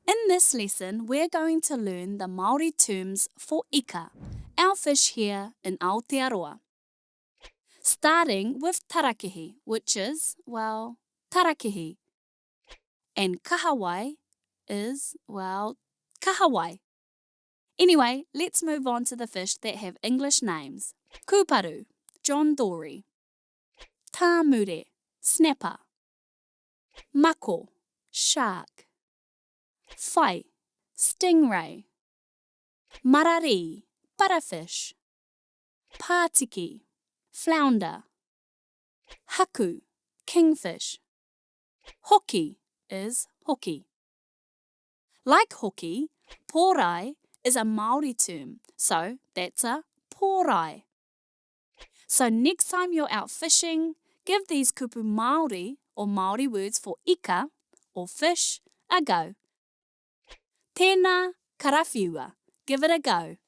In this lesson, we're going to learn the Māori terms for ika, our fish here in Aotearoa. Starting with tarakihi, which is, well, tarakihi. And kahawai is, well, kahawai. Anyway, let's move on to the fish that have English names. Kuparu, John Dory. Tāmure, snapper. Mako, shark. Whai, stingray. Marari, butterfish. Pātiki, flounder. Haku, kingfish. Hoki is hoki. Like hoki, pōrai is a Māori term, so that's a pōrai. So next time you're out fishing, give these kupu Māori or Māori words for ika or fish a go. Tēnā karawhiua, give it a go.